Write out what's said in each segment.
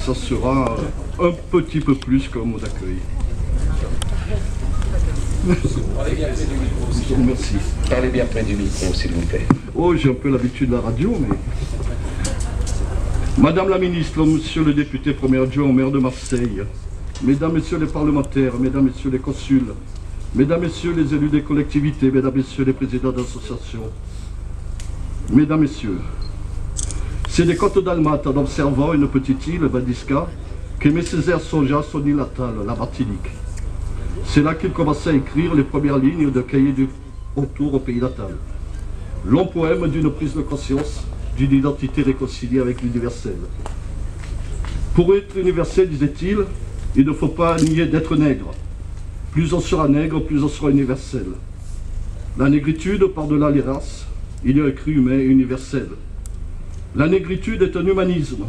ça sera un petit peu plus qu'un mot d'accueil. Merci. Parlez bien près du micro, s'il vous plaît. Oh, j'ai un peu l'habitude de la radio, mais... Madame la ministre, monsieur le député premier adjoint au maire de Marseille, mesdames, messieurs les parlementaires, mesdames, messieurs les consuls, mesdames, messieurs les élus des collectivités, mesdames, messieurs les présidents d'associations, mesdames, messieurs, c'est des côtes d'Almate en observant une petite île, Badisca, qu'Aimé Césaire songea à son île natale, la Martinique. C'est là qu'il commença à écrire les premières lignes de cahier du retour au pays natal. Long poème d'une prise de conscience, d'une identité réconciliée avec l'universel. Pour être universel, disait-il, il ne faut pas nier d'être nègre. Plus on sera nègre, plus on sera universel. La négritude, par-delà les races, il y a un cri humain universel. La négritude est un humanisme,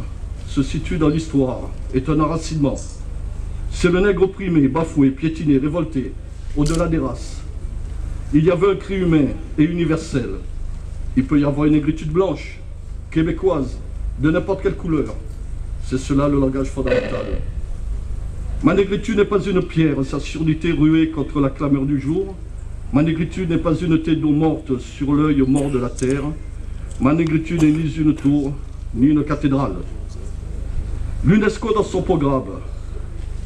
se situe dans l'histoire, est un enracinement. C'est le nègre opprimé, bafoué, piétiné, révolté, au-delà des races. Il y avait un cri humain et universel. Il peut y avoir une négritude blanche, québécoise, de n'importe quelle couleur. C'est cela le langage fondamental. Ma négritude n'est pas une pierre, sa surdité ruée contre la clameur du jour. Ma négritude n'est pas une tête d'eau morte sur l'œil mort de la terre. Ma négritude n'est ni une tour, ni une cathédrale. L'UNESCO dans son programme,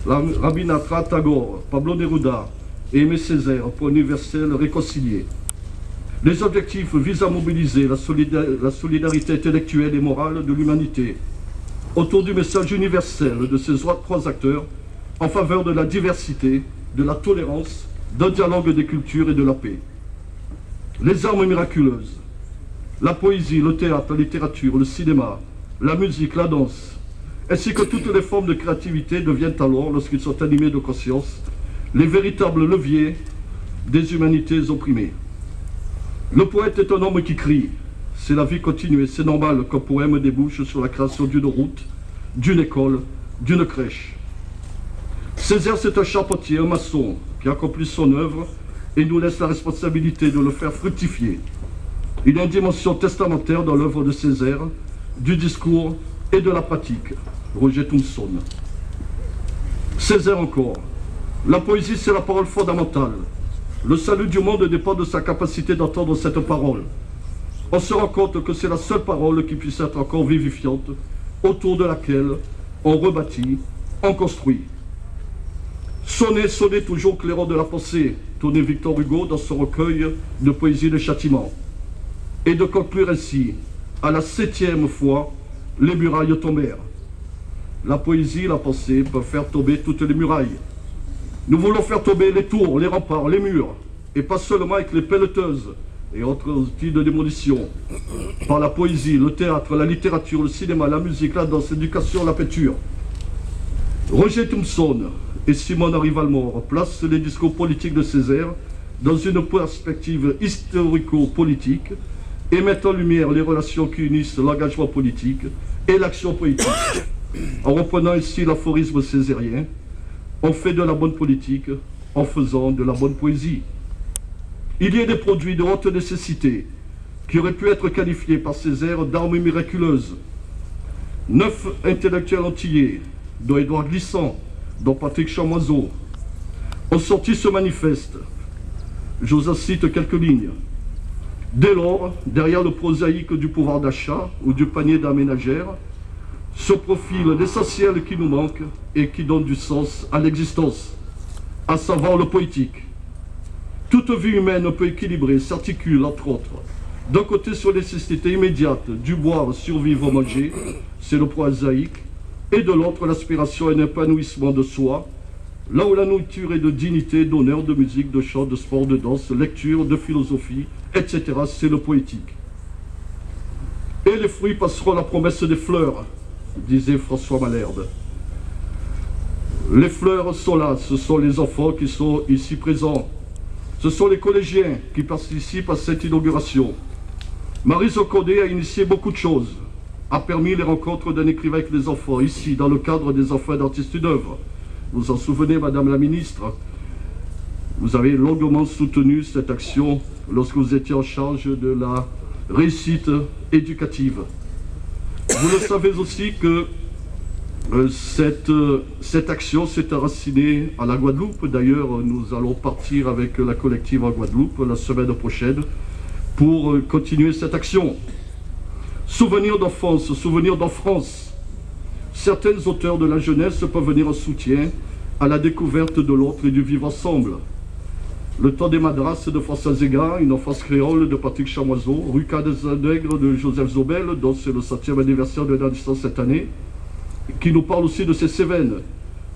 Rabindranath Tagore, Pablo Neruda et Aimé Césaire pour universel réconcilié. Les objectifs visent à mobiliser la solidarité intellectuelle et morale de l'humanité autour du message universel de ces trois acteurs en faveur de la diversité, de la tolérance, d'un dialogue des cultures et de la paix. Les armes miraculeuses, la poésie, le théâtre, la littérature, le cinéma, la musique, la danse, ainsi que toutes les formes de créativité deviennent alors, lorsqu'ils sont animés de conscience, les véritables leviers des humanités opprimées. Le poète est un homme qui crie. C'est la vie continue, c'est normal qu'un poème débouche sur la création d'une route, d'une école, d'une crèche. Césaire, c'est un charpentier, un maçon, qui accomplit son œuvre et nous laisse la responsabilité de le faire fructifier. Il y a une dimension testamentaire dans l'œuvre de Césaire, du discours et de la pratique. Roger Thompson. Césaire encore. La poésie, c'est la parole fondamentale. Le salut du monde dépend de sa capacité d'entendre cette parole. On se rend compte que c'est la seule parole qui puisse être encore vivifiante, autour de laquelle on rebâtit, on construit. Sonnez, sonnez toujours clairon de la pensée, tournait Victor Hugo dans son recueil de poésie de châtiment. Et de conclure ainsi, à la 7e fois, les murailles tombèrent. La poésie, la pensée peuvent faire tomber toutes les murailles. Nous voulons faire tomber les tours, les remparts, les murs, et pas seulement avec les pelleteuses et autres outils de démolition. Par la poésie, le théâtre, la littérature, le cinéma, la musique, la danse, l'éducation, la peinture. Roger Thompson et Simone-Henri Valmore placent les discours politiques de Césaire dans une perspective historico-politique et mettent en lumière les relations qui unissent l'engagement politique et l'action politique. En reprenant ici l'aphorisme césarien, on fait de la bonne politique en faisant de la bonne poésie. Il y a des produits de haute nécessité qui auraient pu être qualifiés par Césaire d'armes miraculeuses. 9 intellectuels antillais, dont Édouard Glissant, dont Patrick Chamoiseau, ont sorti ce manifeste. J'ose en citer quelques lignes. Dès lors, derrière le prosaïque du pouvoir d'achat ou du panier d'aménagère, se profile l'essentiel qui nous manque et qui donne du sens à l'existence, à savoir le poétique. Toute vie humaine peut équilibrer, s'articule entre autres. D'un côté sur les nécessités immédiates, du boire, survivre, manger, c'est le prosaïque, et de l'autre l'aspiration à un épanouissement de soi, là où la nourriture est de dignité, d'honneur, de musique, de chant, de sport, de danse, lecture, de philosophie, etc. c'est le poétique. Et les fruits passeront la promesse des fleurs, disait François Malherbe. Les fleurs sont là, ce sont les enfants qui sont ici présents. Ce sont les collégiens qui participent à cette inauguration. Marie Zocodé a initié beaucoup de choses, a permis les rencontres d'un écrivain avec les enfants, ici, dans le cadre des enfants d'artistes d'œuvre. Vous en souvenez, Madame la Ministre, vous avez longuement soutenu cette action lorsque vous étiez en charge de la réussite éducative. Vous le savez aussi que Cette action s'est enracinée à la Guadeloupe. D'ailleurs, nous allons partir avec la collective en Guadeloupe la semaine prochaine pour continuer cette action. Souvenir d'enfance, souvenir d'enfance. Certains auteurs de la jeunesse peuvent venir en soutien à la découverte de l'autre et du vivre ensemble. Le temps des Madras de François Zéga, Une enfance créole de Patrick Chamoiseau, Ruca des Nègres de Joseph Zobel, dont c'est le 7e anniversaire de la naissance cette année, qui nous parle aussi de ses Cévennes.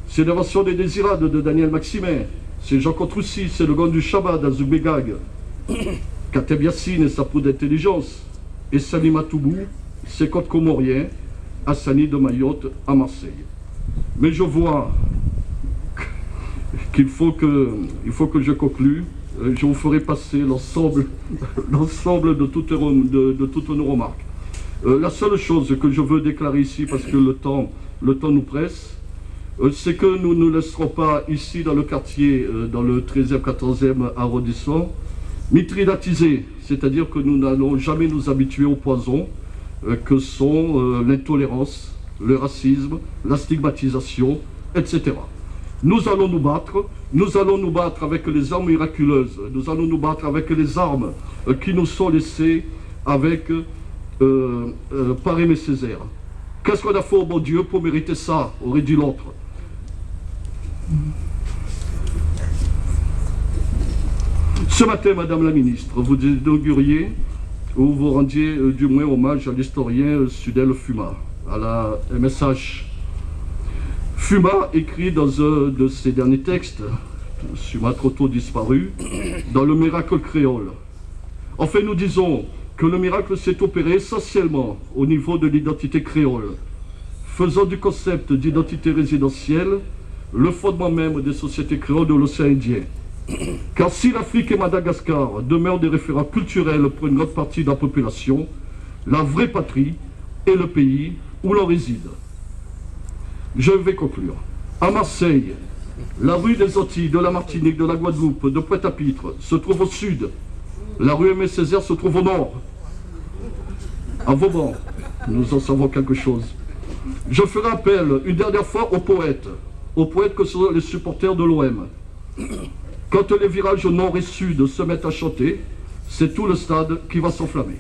C'est l'invention des Désirades de Daniel Maximin, c'est Jean Controussy, c'est le gond du Shabbat d'Azouk Begag, Kateb Yassine et sa peau d'intelligence, et Salima Toubou, ses côtes comoriens, Hassani de Mayotte à Marseille. Mais je vois qu'il faut que je conclue. Je vous ferai passer l'ensemble de toutes nos remarques. La seule chose que je veux déclarer ici, parce que le temps nous presse, c'est que nous ne laisserons pas ici dans le quartier, dans le 13e, 14e arrondissement, mitridatisé, c'est-à-dire que nous n'allons jamais nous habituer au poison que sont l'intolérance, le racisme, la stigmatisation, etc. Nous allons nous battre avec les armes miraculeuses, nous allons nous battre avec les armes qui nous sont laissées avec par Aimé Césaire. Qu'est-ce qu'on a fait au bon Dieu pour mériter ça, aurait dit l'autre. Ce matin, Madame la Ministre, vous inauguriez, ou vous rendiez du moins hommage à l'historien Sudel Fuma, à la MSH. Fuma écrit dans un de ses derniers textes, Fuma trop tôt disparu, dans le miracle créole. En fait, nous disons que le miracle s'est opéré essentiellement au niveau de l'identité créole, faisant du concept d'identité résidentielle le fondement même des sociétés créoles de l'océan Indien. Car si l'Afrique et Madagascar demeurent des référents culturels pour une grande partie de la population, la vraie patrie est le pays où l'on réside. Je vais conclure. À Marseille, la rue des Antilles, de la Martinique, de la Guadeloupe, de Pointe-à-Pitre se trouve au sud. La rue Aimé Césaire se trouve au nord. À Vauban, nous en savons quelque chose. Je ferai appel une dernière fois aux poètes que sont les supporters de l'OM. Quand les virages nord et sud se mettent à chanter, c'est tout le stade qui va s'enflammer.